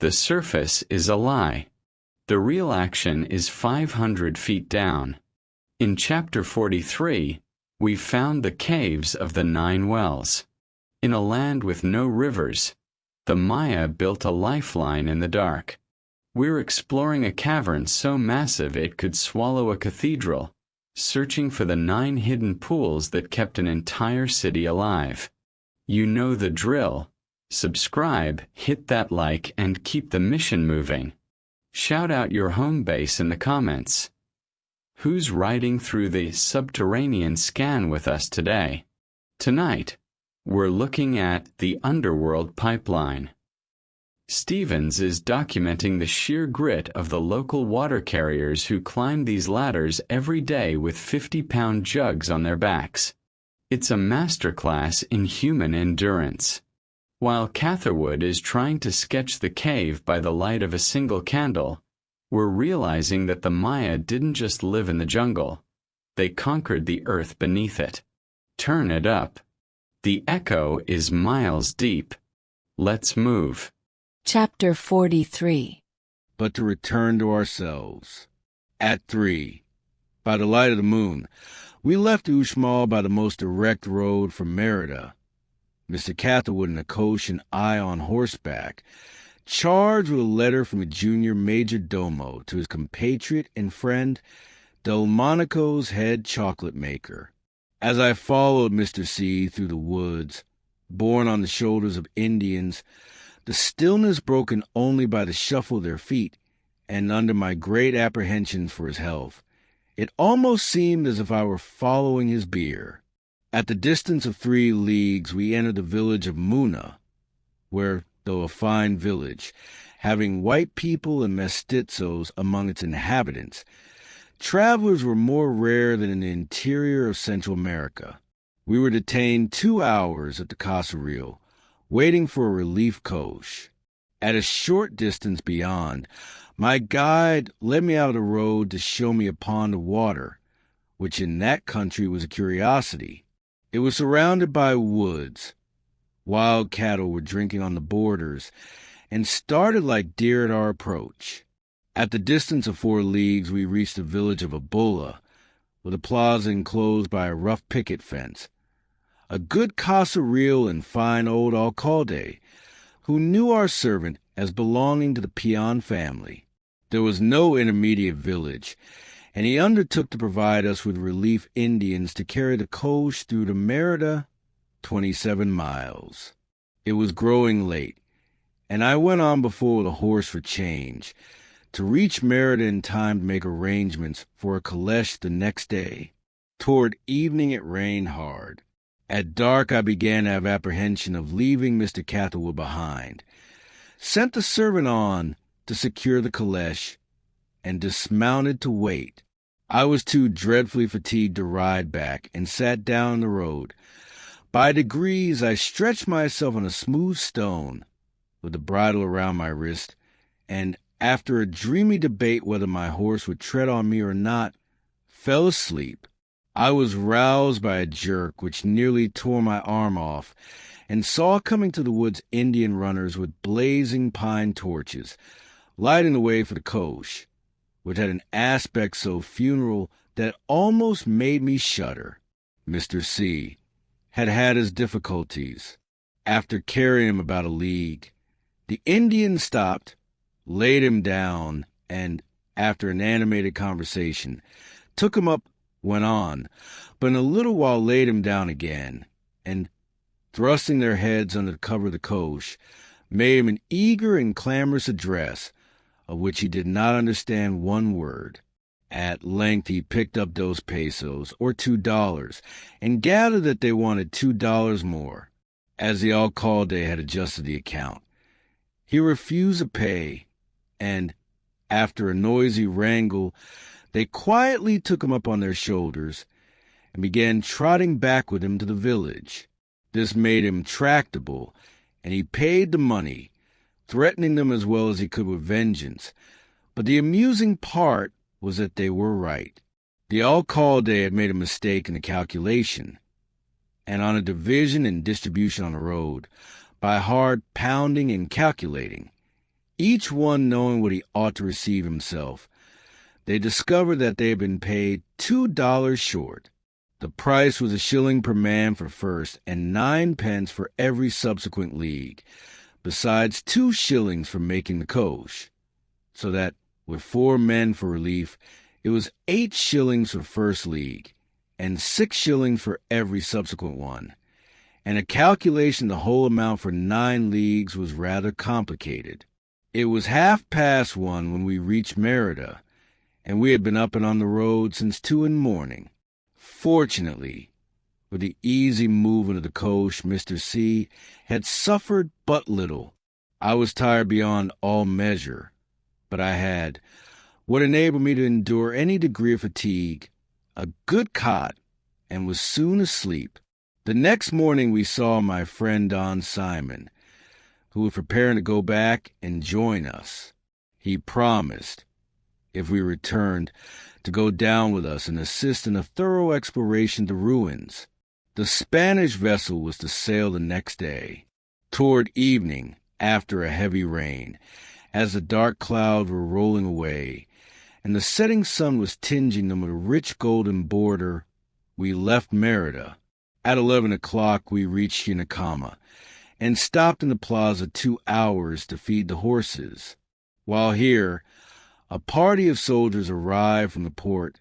The surface is a lie. The real action is 500 feet down. In Chapter 43, we found the caves of the 9 wells. In a land with no rivers, the Maya built a lifeline in the dark. We're exploring a cavern so massive it could swallow a cathedral, searching for the 9 hidden pools that kept an entire city alive. You know the drill. Subscribe, hit that like, and keep the mission moving. Shout out your home base in the comments. Who's riding through the subterranean scan with us today? Tonight, we're looking at the Underworld Pipeline. Stevens is documenting the sheer grit of the local water carriers who climb these ladders every day with 50-pound jugs on their backs. It's a masterclass in human endurance. While Catherwood is trying to sketch the cave by the light of a single candle, we're realizing that the Maya didn't just live in the jungle. They conquered the earth beneath it. Turn it up. The echo is miles deep. Let's move. Chapter 43. But to return to ourselves. At 3. By the light of the moon, we left Uxmal by the most direct road from Merida. Mr. Catherwood and a coach and I on horseback, charged with a letter from a junior major domo to his compatriot and friend, Delmonico's head chocolate maker. As I followed Mr. C through the woods, borne on the shoulders of Indians, the stillness broken only by the shuffle of their feet, and under my great apprehensions for his health, it almost seemed as if I were following his bier. At the distance of 3 leagues, we entered the village of Moona, where, though a fine village, having white people and mestizos among its inhabitants, travelers were more rare than in the interior of Central America. We were detained 2 hours at the cathedral, waiting for a relief coach. At a short distance beyond, my guide led me out of the road to show me a pond of water, which in that country was a curiosity. It was surrounded by woods. Wild cattle were drinking on the borders, and started like deer at our approach. At the distance of 4 leagues, we reached the village of Abulla, with a plaza enclosed by a rough picket fence. A good cathedral and fine old alcalde, who knew our servant as belonging to the peon family. There was no intermediate village, and he undertook to provide us with relief Indians to carry the coach through to Merida, 27 miles. It was growing late, and I went on before the horse for change, to reach Merida in time to make arrangements for a caleche the next day. Toward evening it rained hard. At dark I began to have apprehension of leaving Mr. Catherwood behind, sent the servant on to secure the caleche, and dismounted to wait. I was too dreadfully fatigued to ride back, and sat down on the road. By degrees I stretched myself on a smooth stone, with the bridle around my wrist, and, after a dreamy debate whether my horse would tread on me or not, fell asleep. I was roused by a jerk which nearly tore my arm off, and saw coming to the woods Indian runners with blazing pine torches, lighting the way for the coach, which had an aspect so funereal that it almost made me shudder. Mr. C had had his difficulties. After carrying him about a league, the Indian stopped, laid him down, and, after an animated conversation, took him up, went on, but in a little while laid him down again, and, thrusting their heads under the cover of the coach, made him an eager and clamorous address, of which he did not understand 1 word. At length he picked up those pesos, or $2, and gathered that they wanted $2 more, as the alcalde had adjusted the account. He refused to pay, and, after a noisy wrangle, they quietly took him up on their shoulders, and began trotting back with him to the village. This made him tractable, and he paid the money, threatening them as well as he could with vengeance. But the amusing part was that they were right. The alcalde had made a mistake in the calculation, and on a division and distribution on the road, by hard pounding and calculating, each one knowing what he ought to receive himself. They discovered that they had been paid $2 short. The price was a shilling per man for first and 9 pence for every subsequent league, besides 2 shillings for making the coche, so that, with 4 men for relief, it was 8 shillings for first league, and 6 shillings for every subsequent one, and a calculation of the whole amount for 9 leagues was rather complicated. It was 1:30 when we reached Merida, and we had been up and on the road since 2 in the morning. Fortunately, with the easy movement of the coach, Mr. C had suffered but little. I was tired beyond all measure, but I had, what enabled me to endure any degree of fatigue, a good cot, and was soon asleep. The next morning we saw my friend Don Simon, who was preparing to go back and join us. He promised, if we returned, to go down with us and assist in a thorough exploration of the ruins. The Spanish vessel was to sail the next day, toward evening, after a heavy rain, as the dark clouds were rolling away, and the setting sun was tinging them with a rich golden border. We left Merida. At 11 o'clock we reached Hinakama, and stopped in the plaza 2 hours to feed the horses. While here, a party of soldiers arrived from the port,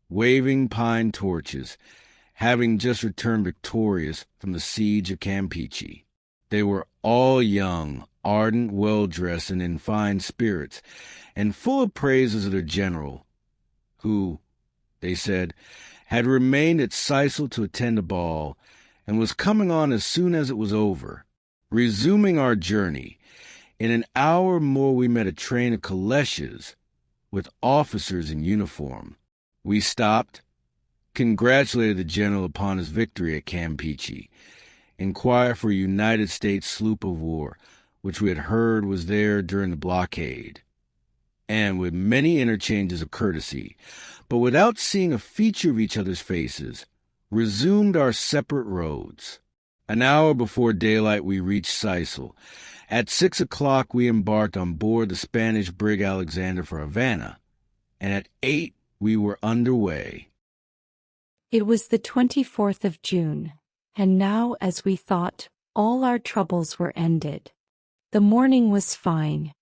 waving pine torches, having just returned victorious from the siege of Campeche. They were all young, ardent, well-dressed, and in fine spirits, and full of praises of their general, who, they said, had remained at Sisal to attend a ball, and was coming on as soon as it was over. Resuming our journey, in an hour more we met a train of caleches, with officers in uniform. We stopped, congratulated the general upon his victory at Campeche, inquired for a United States sloop of war, which we had heard was there during the blockade, and with many interchanges of courtesy, but without seeing a feature of each other's faces, resumed our separate roads. An hour before daylight we reached Sisal. At 6 o'clock we embarked on board the Spanish brig Alexandre for Havana, and at 8 we were under way. It was the 24th of June, and now, as we thought, all our troubles were ended. The morning was fine.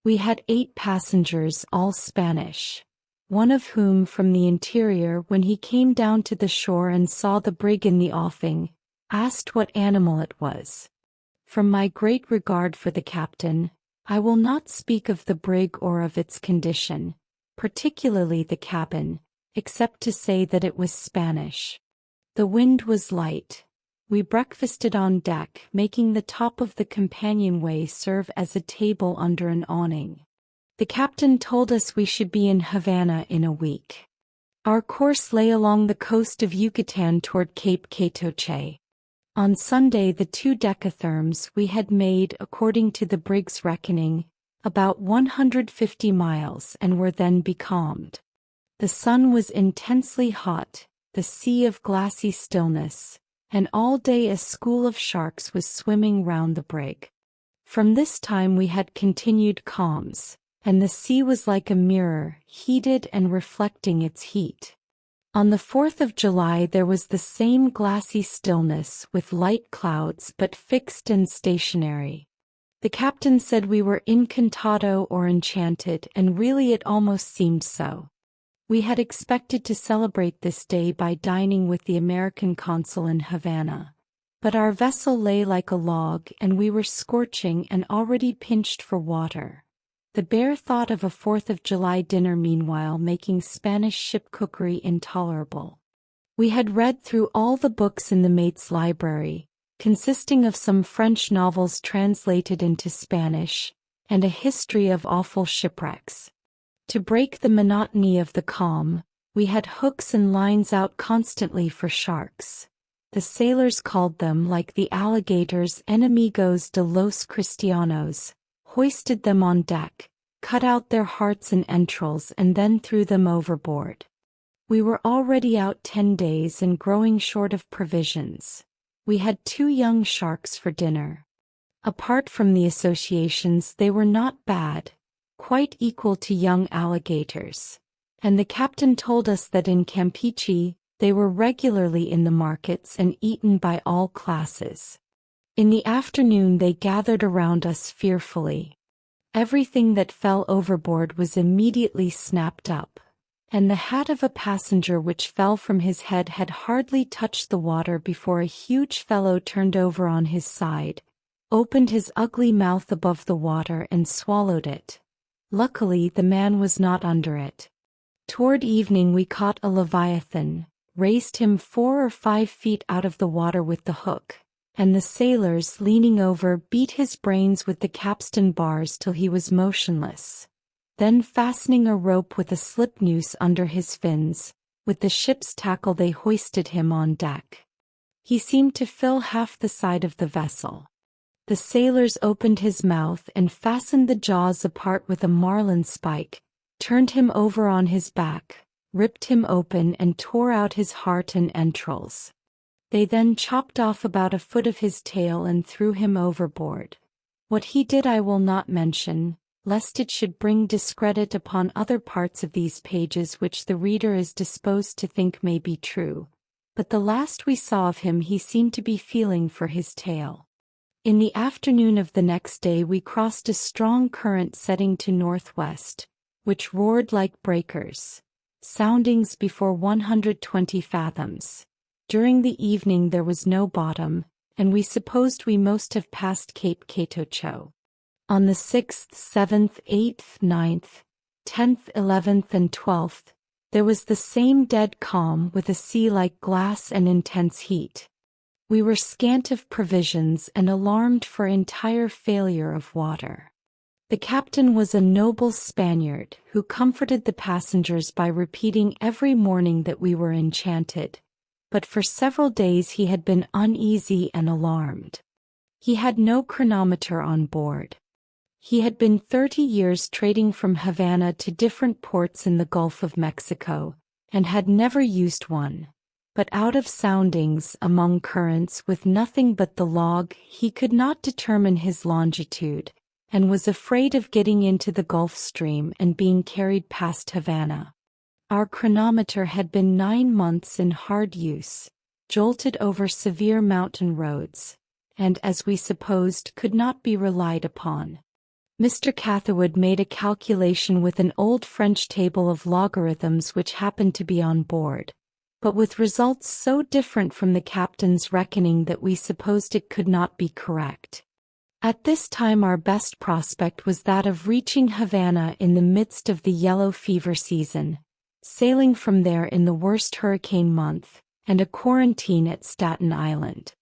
We had 8 passengers, all Spanish, one of whom from the interior, when he came down to the shore and saw the brig in the offing, asked what animal it was. From my great regard for the captain, I will not speak of the brig or of its condition, particularly the cabin, except to say that it was Spanish. The wind was light. We breakfasted on deck, making the top of the companionway serve as a table under an awning. The captain told us we should be in Havana in a week. Our course lay along the coast of Yucatan toward Cape Catoche. On Sunday, the 2 decatherms we had made, according to the brig's reckoning, about 150 miles and were then becalmed. The sun was intensely hot, the sea of glassy stillness, and all day a school of sharks was swimming round the brig. From this time we had continued calms, and the sea was like a mirror, heated and reflecting its heat. On the 4th of July there was the same glassy stillness with light clouds but fixed and stationary. The captain said we were Encantado or Enchanted, and really it almost seemed so. We had expected to celebrate this day by dining with the American consul in Havana, but our vessel lay like a log and we were scorching and already pinched for water. The bare thought of a 4th of July dinner meanwhile making Spanish ship-cookery intolerable. We had read through all the books in the mate's library, consisting of some French novels translated into Spanish, and a history of awful shipwrecks. To break the monotony of the calm, we had hooks and lines out constantly for sharks. The sailors called them, like the alligators, Ennemigos de los Christianos, hoisted them on deck, cut out their hearts and entrails and then threw them overboard. We were already out 10 days and growing short of provisions. We had 2 young sharks for dinner. Apart from the associations, they were not bad, quite equal to young alligators. And the captain told us that in Campeche, they were regularly in the markets and eaten by all classes. In the afternoon they gathered around us fearfully. Everything that fell overboard was immediately snapped up, and the hat of a passenger which fell from his head had hardly touched the water before a huge fellow turned over on his side, opened his ugly mouth above the water and swallowed it. Luckily the man was not under it. Toward evening we caught a leviathan, raised him 4 or 5 feet out of the water with the hook, and the sailors, leaning over, beat his brains with the capstan bars till he was motionless. Then fastening a rope with a slip noose under his fins, with the ship's tackle they hoisted him on deck. He seemed to fill half the side of the vessel. The sailors opened his mouth and fastened the jaws apart with a marlin spike, turned him over on his back, ripped him open and tore out his heart and entrails. They then chopped off about a foot of his tail and threw him overboard. What he did I will not mention, lest it should bring discredit upon other parts of these pages which the reader is disposed to think may be true, but the last we saw of him he seemed to be feeling for his tail. In the afternoon of the next day we crossed a strong current setting to northwest, which roared like breakers. Soundings before 120 fathoms. During the evening there was no bottom, and we supposed we must have passed Cape Catocho. On the 6th, 7th, 8th, 9th, 10th, 11th and 12th, there was the same dead calm with a sea like glass and intense heat. We were scant of provisions and alarmed for entire failure of water. The captain was a noble Spaniard who comforted the passengers by repeating every morning that we were enchanted, but for several days he had been uneasy and alarmed. He had no chronometer on board. He had been 30 years trading from Havana to different ports in the Gulf of Mexico, and had never used one. But out of soundings, among currents with nothing but the log, he could not determine his longitude, and was afraid of getting into the Gulf Stream and being carried past Havana. Our chronometer had been 9 months in hard use, jolted over severe mountain roads, and, as we supposed, could not be relied upon. Mr. Catherwood made a calculation with an old French table of logarithms which happened to be on board, but with results so different from the captain's reckoning that we supposed it could not be correct. At this time our best prospect was that of reaching Havana in the midst of the yellow fever season, sailing from there in the worst hurricane month, and a quarantine at Staten Island.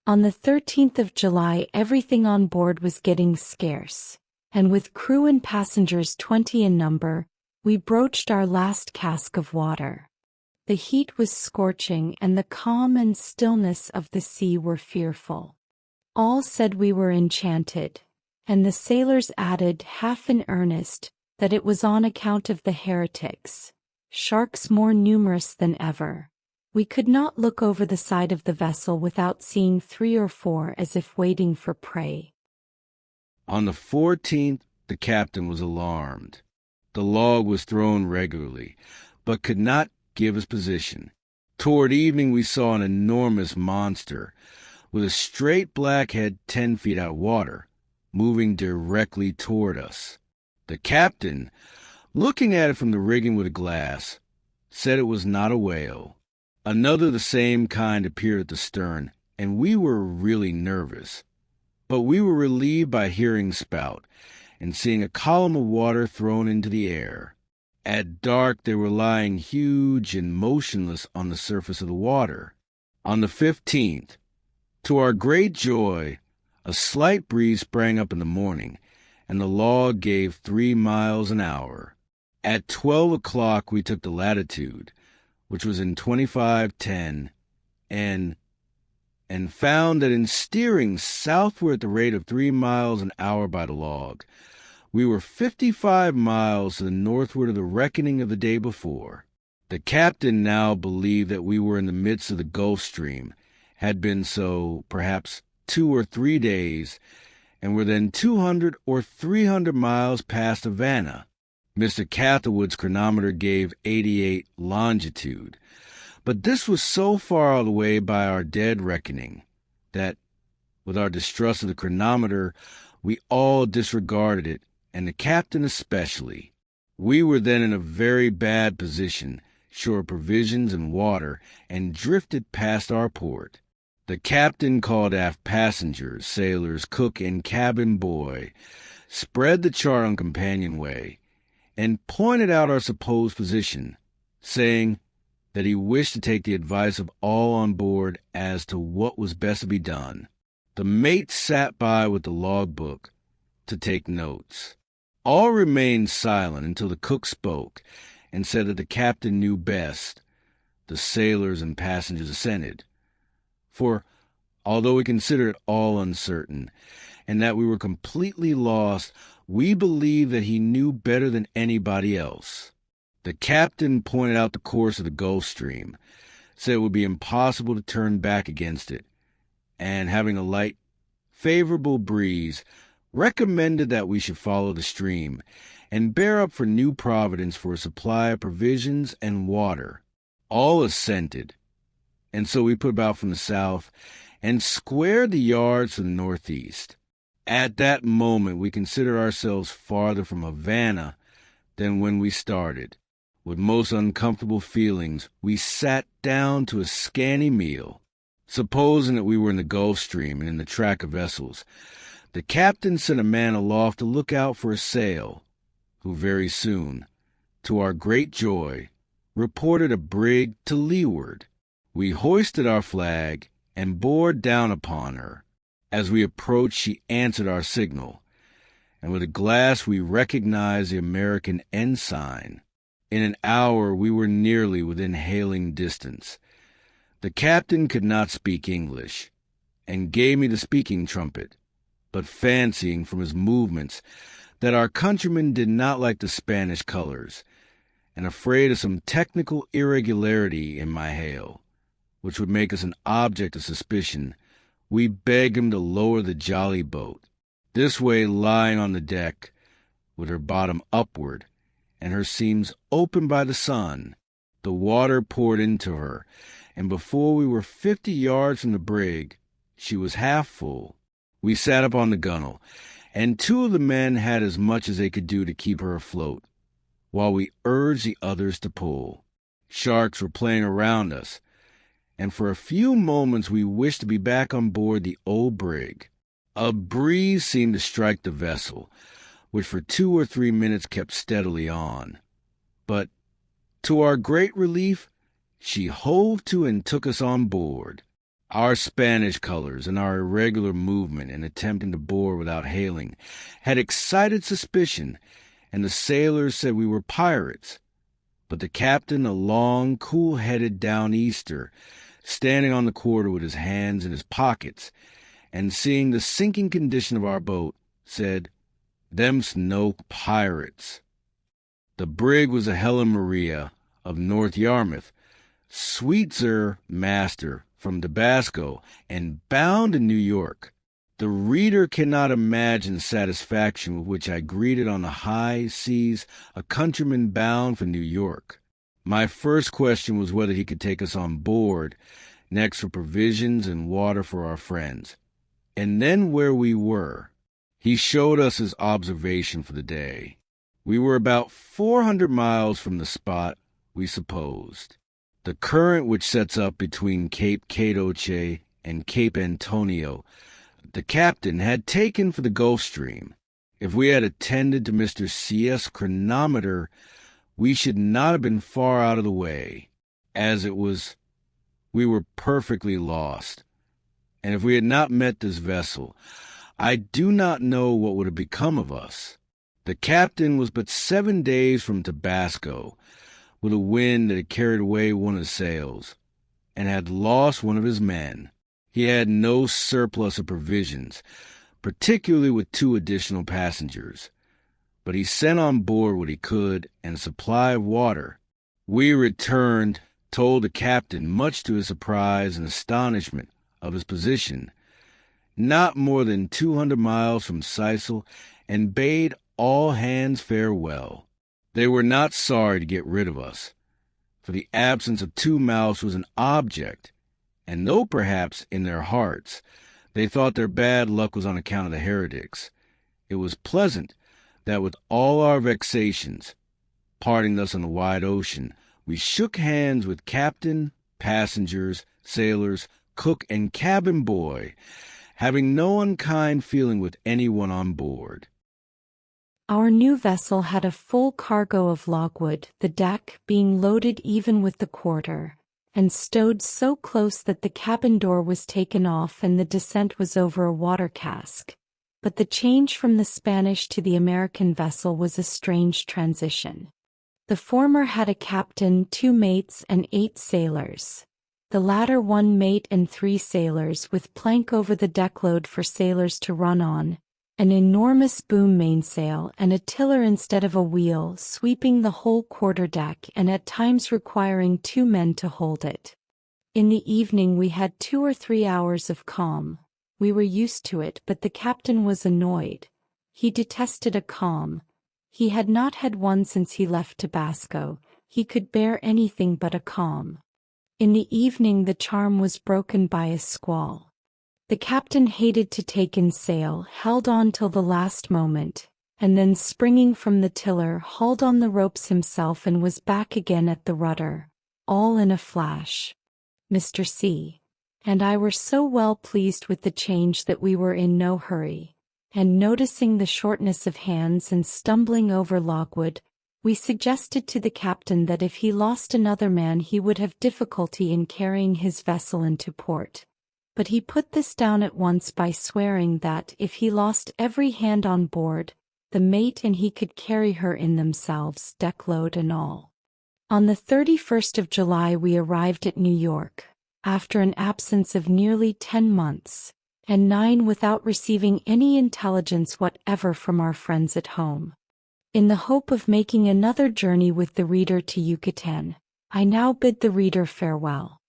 On the 13th of July everything on board was getting scarce, and with crew and passengers 20 in number, we broached our last cask of water. The heat was scorching and the calm and stillness of the sea were fearful. All said we were enchanted, and the sailors added, half in earnest, that it was on account of the heretics, sharks more numerous than ever. We could not look over the side of the vessel without seeing 3 or 4 as if waiting for prey. On the 14th, the captain was alarmed. The log was thrown regularly, but could not give his position. Toward evening we saw an enormous monster, with a straight black head 10 feet out of water, moving directly toward us. The captain, looking at it from the rigging with a glass, said it was not a whale. Another the same kind appeared at the stern, and we were really nervous. But we were relieved by hearing spout, and seeing a column of water thrown into the air. At dark they were lying huge and motionless on the surface of the water. On the 15th, to our great joy, a slight breeze sprang up in the morning, and the log gave 3 miles an hour. At 12 o'clock we took the latitude, which was in 25:10, and found that in steering southward at the rate of 3 miles an hour by the log, we were 55 miles to the northward of the reckoning of the day before. The captain now believed that we were in the midst of the Gulf Stream, had been so, perhaps 2 or 3 days, and were then 200 or 300 miles past Havana. Mr. Catherwood's chronometer gave 88 longitude, but this was so far away by our dead reckoning that, with our distrust of the chronometer, we all disregarded it, and the captain especially. We were then in a very bad position, short of provisions and water, and drifted past our port. The captain called aft passengers, sailors, cook, and cabin boy, spread the chart on companionway, and pointed out our supposed position, saying that he wished to take the advice of all on board as to what was best to be done. The mate sat by with the logbook to take notes. All remained silent until the cook spoke and said that the captain knew best. The sailors and passengers assented. For, although we considered it all uncertain, and that we were completely lost, we believed that he knew better than anybody else. The captain pointed out the course of the Gulf Stream, said it would be impossible to turn back against it, and having a light, favorable breeze, recommended that we should follow the stream and bear up for New Providence for a supply of provisions and water. All assented, and so we put about from the south and squared the yards to the northeast. At that moment we considered ourselves farther from Havana than when we started. With most uncomfortable feelings, we sat down to a scanty meal. Supposing that we were in the Gulf Stream and in the track of vessels, the captain sent a man aloft to look out for a sail, who very soon, to our great joy, reported a brig to leeward. We hoisted our flag and bore down upon her. As we approached, she answered our signal, and with a glass we recognized the American ensign. In an hour we were nearly within hailing distance. The captain could not speak English, and gave me the speaking trumpet, but fancying from his movements that our countrymen did not like the Spanish colors, and afraid of some technical irregularity in my hail, which would make us an object of suspicion, we begged him to lower the jolly boat. This way, lying on the deck, with her bottom upward, and her seams open by the sun, the water poured into her, and before we were 50 yards from the brig, she was half full. We sat up on the gunwale, and 2 of the men had as much as they could do to keep her afloat, while we urged the others to pull. Sharks were playing around us, and for a few moments we wished to be back on board the old brig. A breeze seemed to strike the vessel, which for 2 or 3 minutes kept steadily on. But, to our great relief, she hove to and took us on board. Our Spanish colors and our irregular movement in attempting to board without hailing had excited suspicion, and the sailors said we were pirates. But the captain, a long, cool-headed down-easter, standing on the quarter with his hands in his pockets, and seeing the sinking condition of our boat, said, "Them's no pirates." The brig was a Helen Maria of North Yarmouth, Sweetzer master from Tabasco, and bound to New York. The reader cannot imagine the satisfaction with which I greeted on the high seas a countryman bound for New York. My first question was whether he could take us on board, next for provisions and water for our friends, and then where we were. He showed us his observation for the day. We were about 400 miles from the spot we supposed. The current which sets up between Cape Catoche and Cape Antonio, the captain had taken for the Gulf Stream. If we had attended to Mr. C.S. chronometer, we should not have been far out of the way. As it was, we were perfectly lost. And if we had not met this vessel, I do not know what would have become of us. The captain was but 7 days from Tabasco, with a wind that had carried away one of the sails, and had lost one of his men. He had no surplus of provisions, particularly with 2 additional passengers, but he sent on board what he could and a supply of water. We returned, told the captain, much to his surprise and astonishment, of his position, not more than 200 miles from Sisal, and bade all hands farewell. They were not sorry to get rid of us, for the absence of two mouths was an object, and though perhaps in their hearts they thought their bad luck was on account of the heretics, it was pleasant that with all our vexations, parting thus on the wide ocean, we shook hands with captain, passengers, sailors, cook, and cabin boy, having no unkind feeling with anyone on board. Our new vessel had a full cargo of logwood, the deck being loaded even with the quarter, and stowed so close that the cabin door was taken off and the descent was over a water cask. But the change from the Spanish to the American vessel was a strange transition. The former had a captain, 2 mates, and 8 sailors. The latter 1 mate and 3 sailors, with plank over the deckload for sailors to run on, an enormous boom mainsail and a tiller instead of a wheel sweeping the whole quarterdeck and at times requiring 2 men to hold it. In the evening we had 2 or 3 hours of calm. We were used to it, but the captain was annoyed. He detested a calm. He had not had one since he left Tabasco. He could bear anything but a calm. In the evening the charm was broken by a squall. The captain hated to take in sail, held on till the last moment, and then springing from the tiller hauled on the ropes himself and was back again at the rudder, all in a flash. Mr. C. and I were so well pleased with the change that we were in no hurry, and noticing the shortness of hands and stumbling over logwood, we suggested to the captain that if he lost another man he would have difficulty in carrying his vessel into port. But he put this down at once by swearing that if he lost every hand on board, the mate and he could carry her in themselves, deckload and all. On the 31st of July we arrived at New York, after an absence of nearly 10 months, and 9 without receiving any intelligence whatever from our friends at home. In the hope of making another journey with the reader to Yucatan, I now bid the reader farewell.